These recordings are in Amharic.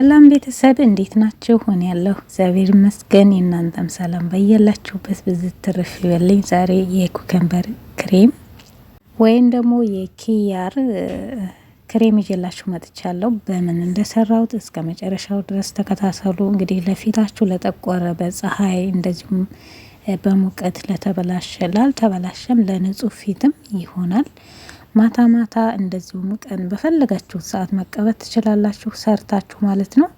ሰላም ቤተሰብ እንዴት ናችሁ? ሆነ ያለው እግዚአብሔር ይመስገን። እናንተም ሰላም በያላችሁበት ብዝት ትርፍ ይበልኝ። ዛሬ የኩከምበር ክሬም ወይም ደግሞ የኪያር ክሬም ይዤላችሁ መጥቻለሁ። በምን እንደሰራሁት እስከ መጨረሻው ድረስ ተከታተሉ። እንግዲህ ለፊታችሁ ለጠቆረ በፀሐይ እንደዚሁም በሙቀት ለተበላሸ ላልተበላሸም ለንጹህ ፊትም ይሆናል። ማታ ማታ እንደዚሁም ቀን በፈለጋችሁት ሰዓት መቀባት ትችላላችሁ፣ ሰርታችሁ ማለት ነው።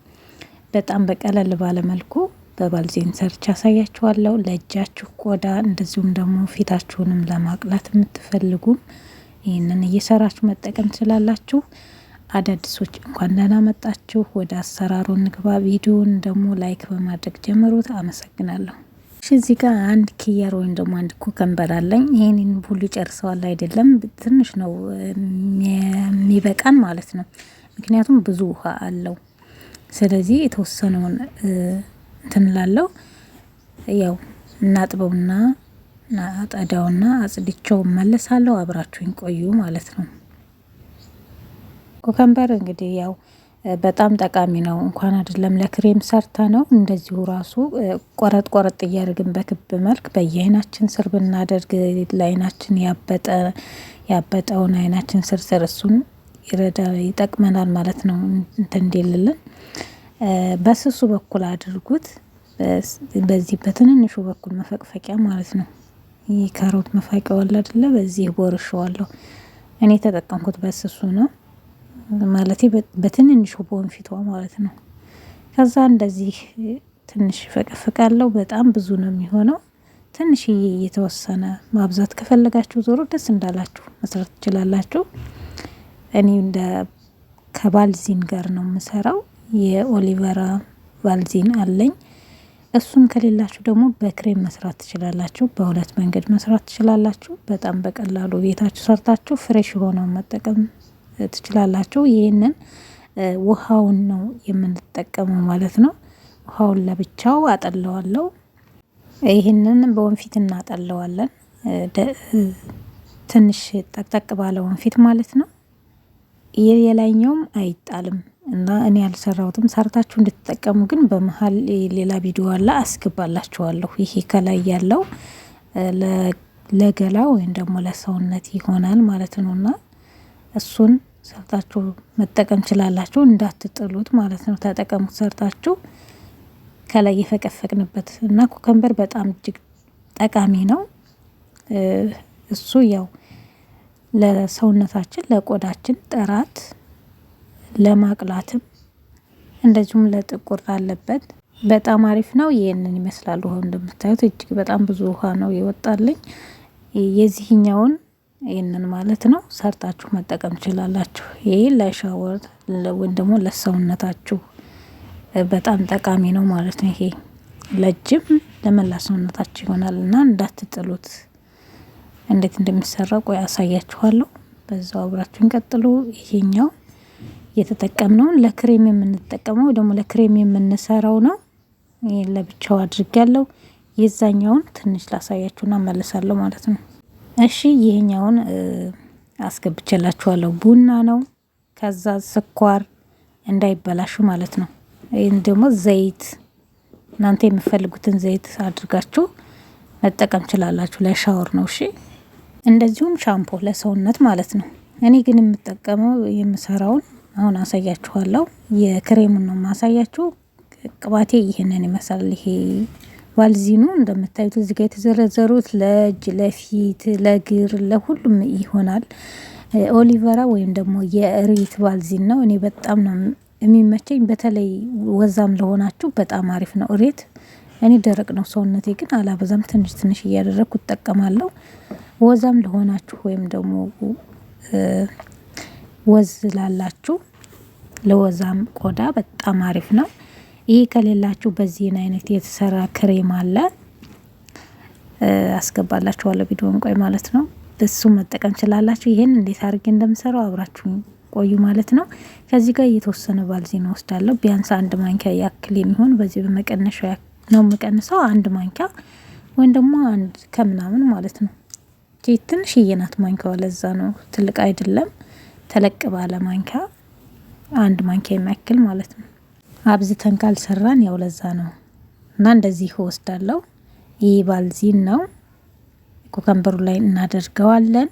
በጣም በቀለል ባለ መልኩ በባልዚን ሰርቻ አሳያችኋለሁ። ለእጃችሁ ቆዳ እንደዚሁም ደግሞ ፊታችሁንም ለማቅላት የምትፈልጉ ይህንን እየሰራችሁ መጠቀም ትችላላችሁ። አዳዲሶች እንኳን ደህና መጣችሁ። ወደ አሰራሩ እንግባ። ቪዲዮውን ደግሞ ላይክ በማድረግ ጀምሩት። አመሰግናለሁ። እዚህ ጋር አንድ ኪያር ወይም ደግሞ አንድ ኩከምበር አለኝ። ይሄንን ሁሉ ጨርሰዋል አይደለም፣ ትንሽ ነው የሚበቃን ማለት ነው። ምክንያቱም ብዙ ውሃ አለው። ስለዚህ የተወሰነውን እንትንላለው ያው እናጥበውና አጠዳውና አጽድቼው መለሳለሁ። አብራችሁኝ ቆዩ ማለት ነው። ኩከምበር እንግዲህ ያው በጣም ጠቃሚ ነው። እንኳን አይደለም ለክሬም ሰርታ ነው እንደዚሁ ራሱ ቆረጥ ቆረጥ እያደረግን በክብ መልክ በየአይናችን ስር ብናደርግ ለአይናችን ያበጠውን አይናችን ስር እሱን ይረዳል፣ ይጠቅመናል ማለት ነው። እንትን እንዲልልን በስሱ በኩል አድርጉት። በዚህ በትንንሹ በኩል መፈቅፈቂያ ማለት ነው። ይህ ካሮት መፋቂያ ወላ አይደለ? በዚህ ቦርሸዋለሁ። እኔ የተጠቀምኩት በስሱ ነው ማለት በትንንሹ በወንፊቷ ማለት ነው። ከዛ እንደዚህ ትንሽ ፈቀፍቃለሁ። በጣም ብዙ ነው የሚሆነው። ትንሽ እየተወሰነ ማብዛት ከፈለጋችሁ ዞሮ ደስ እንዳላችሁ መስራት ትችላላችሁ። እኔ እንደ ከባልዚን ጋር ነው የምሰራው። የኦሊቨራ ባልዚን አለኝ። እሱም ከሌላችሁ ደግሞ በክሬም መስራት ትችላላችሁ። በሁለት መንገድ መስራት ትችላላችሁ። በጣም በቀላሉ ቤታችሁ ሰርታችሁ ፍሬሽ ሆነው መጠቀም ትችላላችሁ። ይሄንን ውሃውን ነው የምንጠቀመው ማለት ነው። ውሃውን ለብቻው አጠለዋለሁ። ይሄንን በወንፊት እናጠለዋለን። ትንሽ ጠቅጠቅ ባለ ወንፊት ማለት ነው። የላይኛውም አይጣልም እና እኔ ያልሰራሁትም ሰርታችሁ እንድትጠቀሙ ግን በመሃል ሌላ ቪዲዮ አለ አስገባላችኋለሁ። ይሄ ከላይ ያለው ለገላ ወይም ደግሞ ለሰውነት ይሆናል ማለት ነውና እሱን ሰርታችሁ መጠቀም ችላላችሁ። እንዳትጥሉት ማለት ነው። ተጠቀሙት ሰርታችሁ። ከላይ የፈቀፈቅንበት እና ኩከምበር በጣም እጅግ ጠቃሚ ነው። እሱ ያው ለሰውነታችን ለቆዳችን ጥራት ለማቅላትም እንደዚሁም ለጥቁር ላለበት በጣም አሪፍ ነው። ይሄንን ይመስላል። ውሃው እንደምታዩት እጅግ በጣም ብዙ ውሃ ነው የወጣልኝ። የዚህኛውን ይሄንን ማለት ነው ሰርታችሁ መጠቀም ትችላላችሁ። ይሄ ለሻወር ወይም ደግሞ ለሰውነታችሁ በጣም ጠቃሚ ነው ማለት ነው። ይሄ ለእጅም ለመላ ሰውነታችሁ ይሆናል እና እንዳትጥሉት። እንዴት እንደሚሰራ ቆይ አሳያችኋለሁ። በዛው አብራችሁን ቀጥሉ። ይሄኛው የተጠቀምነውን ለክሬም የምንጠቀመው ደግሞ ለክሬም የምንሰራው ነው። ይሄ ለብቻው አድርጌያለሁ። የዛኛውን ትንሽ ላሳያችሁና መለሳለሁ ማለት ነው። እሺ ይሄኛውን አስገብቼላችኋለሁ። ቡና ነው። ከዛ ስኳር እንዳይበላሹ ማለት ነው። ይሄን ደግሞ ዘይት እናንተ የምትፈልጉትን ዘይት አድርጋችሁ መጠቀም ትችላላችሁ። ለሻወር ነው። እሺ እንደዚሁም ሻምፖ ለሰውነት ማለት ነው። እኔ ግን የምጠቀመው የምሰራውን አሁን አሳያችኋለሁ። የክሬሙን ነው ማሳያችሁ። ቅባቴ ይሄንን ይመስላል። ይሄ ባልዚኑ እንደምታዩት እዚህ ጋር የተዘረዘሩት ለእጅ፣ ለፊት፣ ለእግር ለሁሉም ይሆናል። ኦሊቨራ ወይም ደግሞ የሬት ባልዚን ነው። እኔ በጣም ነው የሚመቸኝ። በተለይ ወዛም ለሆናችሁ በጣም አሪፍ ነው ሬት። እኔ ደረቅ ነው ሰውነቴ ግን አላበዛም። ትንሽ ትንሽ እያደረግኩ እጠቀማለሁ። ወዛም ለሆናችሁ ወይም ደግሞ ወዝ ላላችሁ ለወዛም ቆዳ በጣም አሪፍ ነው። ይሄ ከሌላችሁ በዚህን አይነት የተሰራ ክሬም አለ አስገባላችኋለሁ። ቪዲዮን ቆይ ማለት ነው። እሱ መጠቀም ትችላላችሁ። ይሄን እንዴት አድርጌ እንደምሰራው አብራችሁ ቆዩ ማለት ነው። ከዚህ ጋር የተወሰነ ባልዚን ወስዳለሁ። ቢያንስ አንድ ማንኪያ ያክል የሚሆን በዚህ በመቀነሻው ነው የምቀንሰው። አንድ ማንኪያ ወይም ደግሞ አንድ ከምናምን ማለት ነው። ትንሽዬ ናት ማንኪያዋ፣ ለዛ ነው ትልቅ አይደለም። ተለቅ ባለ ማንኪያ አንድ ማንኪያ የሚያክል ማለት ነው። አብዝተን ካልሰራን ያው ለዛ ነው። እና እንደዚህ ወስዳለሁ። ይህ ባልዚን ነው። ኩከምበሩ ላይ እናደርገዋለን።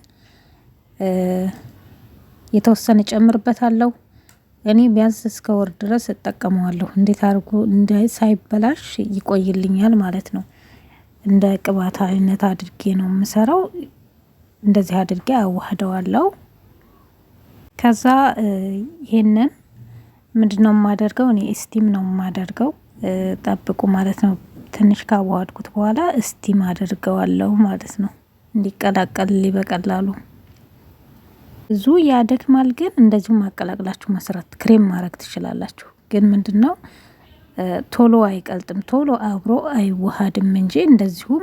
የተወሰነ ጨምርበታለሁ። እኔ ቢያንስ እስከ ወር ድረስ እጠቀመዋለሁ። እንዴት አድርጎ ሳይበላሽ ይቆይልኛል ማለት ነው። እንደ ቅባት አይነት አድርጌ ነው የምሰራው። እንደዚህ አድርጌ አዋህደዋለሁ። ከዛ ይሄንን ምንድነው የማደርገው? እኔ ስቲም ነው የማደርገው። ጠብቁ ማለት ነው። ትንሽ ካዋሃድኩት በኋላ ስቲም አደርገዋለሁ ማለት ነው፣ እንዲቀላቀልልኝ በቀላሉ። ብዙ ያደክማል፣ ግን እንደዚሁ ማቀላቅላችሁ መስራት ክሬም ማድረግ ትችላላችሁ። ግን ምንድነው ቶሎ አይቀልጥም፣ ቶሎ አብሮ አይዋሃድም እንጂ እንደዚሁም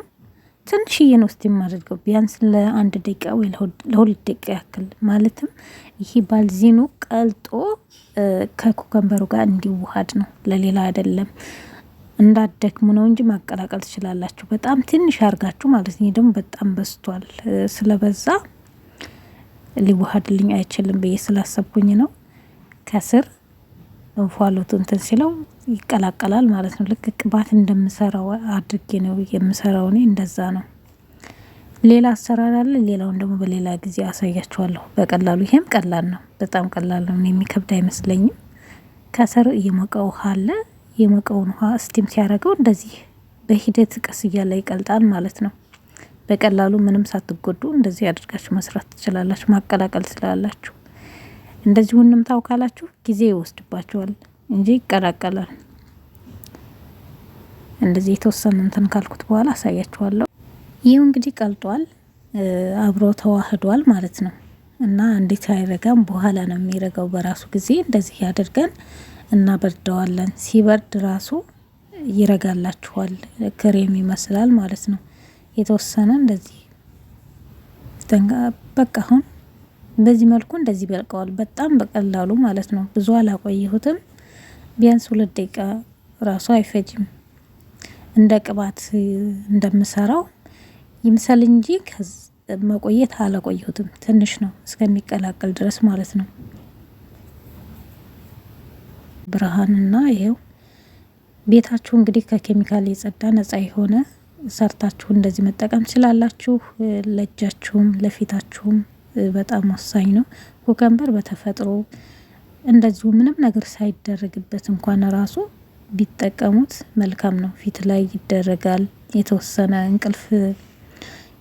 ትንሽዬ ነው ስቲም አድርገው ቢያንስ ለ1 ደቂቃ ወይ ለ2 ደቂቃ ያክል። ማለትም ይሄ ባልዚኑ ቀልጦ ከኩከምበሩ ጋር እንዲዋሃድ ነው፣ ለሌላ አይደለም። እንዳደክሙ ነው እንጂ ማቀላቀል ትችላላችሁ። በጣም ትንሽ አርጋችሁ ማለት ነው። ደግሞ በጣም በስቷል። ስለበዛ ሊዋሃድልኝ አይችልም ብዬ ስላሰብኩኝ ነው። ከስር እንፏሎቱ እንትን ሲለው ይቀላቀላል ማለት ነው። ልክ ቅባት እንደምሰራው አድርጌ ነው የምሰራው እኔ፣ እንደዛ ነው። ሌላ አሰራር አለ። ሌላውን ደግሞ በሌላ ጊዜ አሳያችኋለሁ በቀላሉ። ይሄም ቀላል ነው፣ በጣም ቀላል ነው። የሚከብድ አይመስለኝም። ከስር የሞቀ ውሃ አለ። የሞቀውን ውሃ ስቲም ሲያደርገው እንደዚህ በሂደት ቀስ እያለ ይቀልጣል ማለት ነው። በቀላሉ ምንም ሳትጎዱ እንደዚህ አድርጋችሁ መስራት ትችላላችሁ። ማቀላቀል ስላላችሁ እንደዚህ ሁንም ታውቃላችሁ፣ ጊዜ ይወስድባችኋል እንጂ ይቀላቀላል። እንደዚህ የተወሰነ እንትን ካልኩት በኋላ አሳያችኋለሁ። ይሄው እንግዲህ ቀልጧል፣ አብሮ ተዋህዷል ማለት ነው። እና እንዴት አይረጋም፣ በኋላ ነው የሚረጋው በራሱ ጊዜ። እንደዚህ ያደርገን እናበርደዋለን። ሲበርድ ራሱ ይረጋላችኋል፣ ክሬም ይመስላል ማለት ነው። የተወሰነ እንደዚህ በቃ አሁን በዚህ መልኩ እንደዚህ በልቀዋል። በጣም በቀላሉ ማለት ነው። ብዙ አላቆየሁትም። ቢያንስ 2 ደቂቃ ራሱ አይፈጅም። እንደ ቅባት እንደምሰራው ይምሰል እንጂ መቆየት አላቆየሁትም። ትንሽ ነው እስከሚቀላቀል ድረስ ማለት ነው። ብርሃንና ይሄው ቤታችሁ እንግዲህ ከኬሚካል የጸዳ ነጻ የሆነ ሰርታችሁ እንደዚህ መጠቀም ትችላላችሁ። ለእጃችሁም ለፊታችሁም በጣም ወሳኝ ነው። ኩከምበር በተፈጥሮ እንደዚሁ ምንም ነገር ሳይደረግበት እንኳን ራሱ ቢጠቀሙት መልካም ነው። ፊት ላይ ይደረጋል። የተወሰነ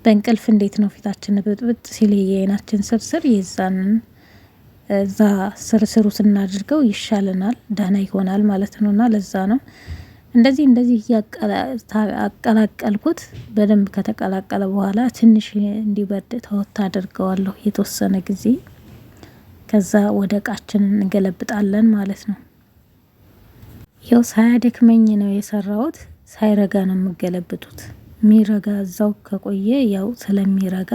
በእንቅልፍ እንዴት ነው ፊታችን ብጥብጥ ሲል የአይናችን ስርስር የዛንን እዛ ስርስሩ ስናድርገው ይሻለናል፣ ደህና ይሆናል ማለት ነውና ለዛ ነው እንደዚህ አቀላቀልኩት። በደንብ ከተቀላቀለ በኋላ ትንሽ እንዲበርድ ተወት አድርገዋለሁ የተወሰነ ጊዜ። ከዛ ወደ እቃችን እንገለብጣለን ማለት ነው። ያው ሳያደክመኝ ነው የሰራሁት። ሳይረጋ ነው የምገለብጡት። የሚረጋ እዛው ከቆየ ያው ስለሚረጋ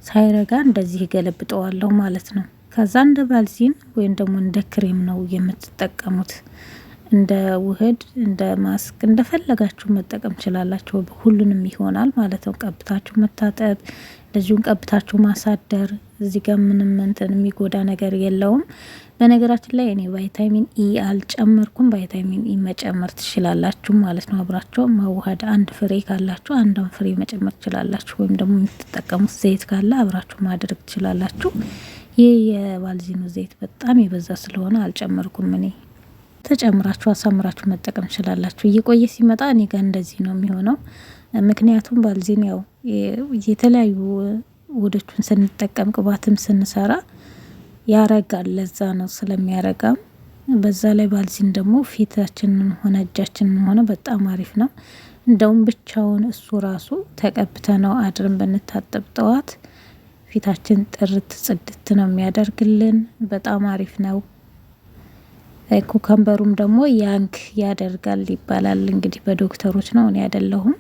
ሳይረጋ እንደዚህ ገለብጠዋለሁ ማለት ነው። ከዛ እንደ ባልዚን ወይም ደግሞ እንደ ክሬም ነው የምትጠቀሙት። እንደ ውህድ እንደ ማስክ እንደፈለጋችሁ መጠቀም ትችላላችሁ። ሁሉንም ይሆናል ማለት ነው። ቀብታችሁ መታጠብ፣ እንደዚሁም ቀብታችሁ ማሳደር። እዚህ ጋር ምንም እንትን የሚጎዳ ነገር የለውም። በነገራችን ላይ እኔ ቫይታሚን ኢ አልጨመርኩም። ቫይታሚን ኢ መጨመር ትችላላችሁ ማለት ነው። አብራችሁ ማዋሃድ። አንድ ፍሬ ካላችሁ አንዷን ፍሬ መጨመር ትችላላችሁ። ወይም ደግሞ የምትጠቀሙት ዘይት ካለ አብራችሁ ማድረግ ትችላላችሁ። ይህ የባልዚኑ ዘይት በጣም የበዛ ስለሆነ አልጨመርኩም እኔ። ተጨምራችሁ አሳምራችሁ መጠቀም ትችላላችሁ። እየቆየ ሲመጣ እኔ ጋር እንደዚህ ነው የሚሆነው። ምክንያቱም ባልዚን ያው የተለያዩ ውህዶችን ስንጠቀም ቅባትም ስንሰራ ያረጋል። ለዛ ነው ስለሚያረጋም። በዛ ላይ ባልዚን ደግሞ ፊታችንን ሆነ እጃችንን ሆነ በጣም አሪፍ ነው። እንደውም ብቻውን እሱ ራሱ ተቀብተ ነው አድርን ብንታጠብ ጠዋት ፊታችን ጥርት ጽድት ነው የሚያደርግልን። በጣም አሪፍ ነው። ኩከምበሩም ደግሞ ያንግ ያደርጋል ይባላል። እንግዲህ በዶክተሮች ነው፣ እኔ አይደለሁም።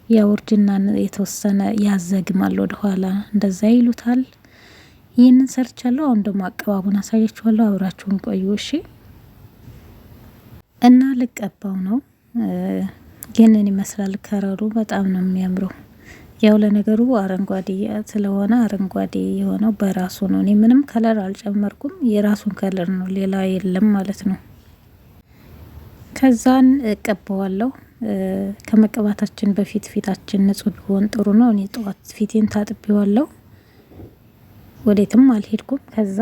የውርጅና የተወሰነ ያዘግማል ወደኋላ እንደዛ ይሉታል። ይህንን ሰርቻለሁ። አሁን ደግሞ አቀባቡን አሳያችኋለሁ። አብራችሁን ቆዩ እሺ። እና ልቀባው ነው። ይህንን ይመስላል። ከረሩ በጣም ነው የሚያምረው። ያው ለነገሩ አረንጓዴ ስለሆነ አረንጓዴ የሆነው በራሱ ነው። እኔ ምንም ከለር አልጨመርኩም። የራሱን ከለር ነው፣ ሌላ የለም ማለት ነው። ከዛን እቀባዋለሁ። ከመቀባታችን በፊት ፊታችን ንጹህ ቢሆን ጥሩ ነው። እኔ ጠዋት ፊቴን ታጥቤዋለሁ፣ ወዴትም አልሄድኩም። ከዛ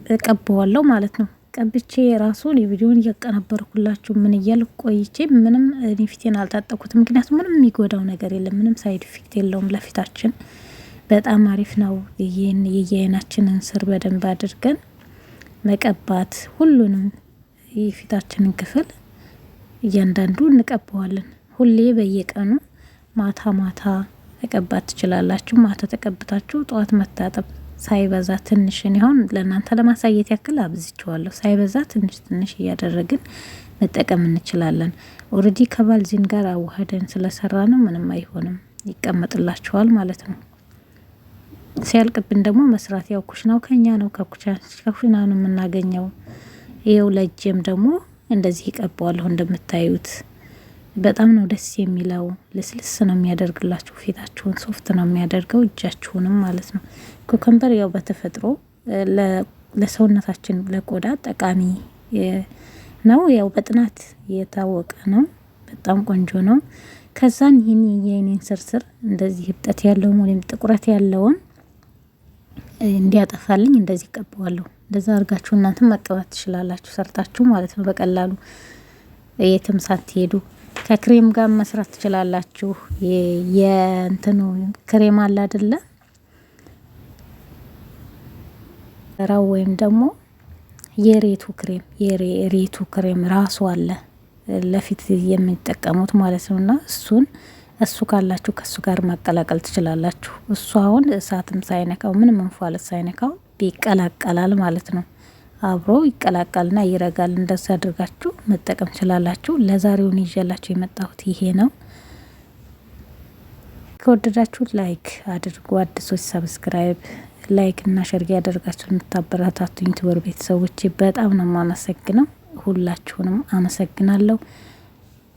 እቀባዋለሁ ማለት ነው። ቀብቼ ራሱን የቪዲዮን እያቀናበርኩላችሁ ምን እያልኩ ቆይቼ ምንም እኔ ፊቴን አልታጠብኩትም። ምክንያቱም ምንም የሚጎዳው ነገር የለም፣ ምንም ሳይድ ኢፌክት የለውም። ለፊታችን በጣም አሪፍ ነው። ይሄን የየአይናችንን ስር በደንብ አድርገን መቀባት፣ ሁሉንም የፊታችንን ክፍል እያንዳንዱ እንቀባዋለን። ሁሌ በየቀኑ ማታ ማታ መቀባት ትችላላችሁ። ማታ ተቀብታችሁ ጠዋት መታጠብ ሳይበዛ ትንሽ። እኔ አሁን ለእናንተ ለማሳየት ያክል አብዝቼዋለሁ። ሳይበዛ ትንሽ ትንሽ እያደረግን መጠቀም እንችላለን። ኦልሬዲ ከባልዚን ጋር አዋህደን ስለሰራ ነው ምንም አይሆንም፣ ይቀመጥላችኋል ማለት ነው። ሲያልቅብን ደግሞ መስራት ያው ኩሽናው ከኛ ነው፣ ከኩሽና ነው የምናገኘው። ይኸው ለእጄም ደግሞ እንደዚህ ይቀባዋለሁ። እንደምታዩት በጣም ነው ደስ የሚለው። ልስልስ ነው የሚያደርግላችሁ ፊታችሁን፣ ሶፍት ነው የሚያደርገው እጃችሁንም ማለት ነው። ኩከምበር ያው በተፈጥሮ ለሰውነታችን ለቆዳ ጠቃሚ ነው። ያው በጥናት የታወቀ ነው። በጣም ቆንጆ ነው። ከዛን ይህን የኔን ስርስር እንደዚህ ህብጠት ያለውን ወይም ጥቁረት ያለውን እንዲያጠፋልኝ እንደዚህ ቀባዋለሁ። እንደዛ አድርጋችሁ እናንተ መቀባት ትችላላችሁ፣ ሰርታችሁ ማለት ነው። በቀላሉ የትም ሳትሄዱ ከክሬም ጋር መስራት ትችላላችሁ። የእንትኑ ክሬም አለ አይደለ? ራው ወይም ደግሞ የሬቱ ክሬም ራሱ አለ ለፊት የሚጠቀሙት ማለት ነውና እሱ ካላችሁ ከሱ ጋር ማቀላቀል ትችላላችሁ። እሱ አሁን እሳትም ሳይነካው ምንም እንፋሎት ሳይነካው ይቀላቀላል ማለት ነው። አብሮ ይቀላቀልና ይረጋል። እንደዛ አድርጋችሁ መጠቀም ትችላላችሁ። ለዛሬው ይዤላችሁ የመጣሁት ይሄ ነው። ከወደዳችሁ ላይክ አድርጉ። አዲሶች ሰብስክራይብ፣ ላይክ እና ሸር ያደርጋችሁ የምታበረታቱኝ ትወር ቤተሰቦቼ በጣም ነው የማመሰግነው። ሁላችሁንም አመሰግናለሁ።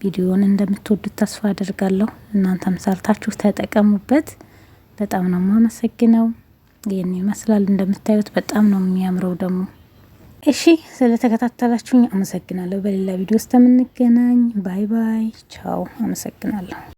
ቪዲዮውን እንደምትወዱት ተስፋ አደርጋለሁ። እናንተም ሰርታችሁ ተጠቀሙበት። በጣም ነው የማመሰግነው። ይሄን ይመስላል እንደምታዩት በጣም ነው የሚያምረው ደግሞ። እሺ ስለተከታተላችሁኝ አመሰግናለሁ። በሌላ ቪዲዮ ውስጥ የምንገናኝ። ባይ ባይ፣ ቻው። አመሰግናለሁ።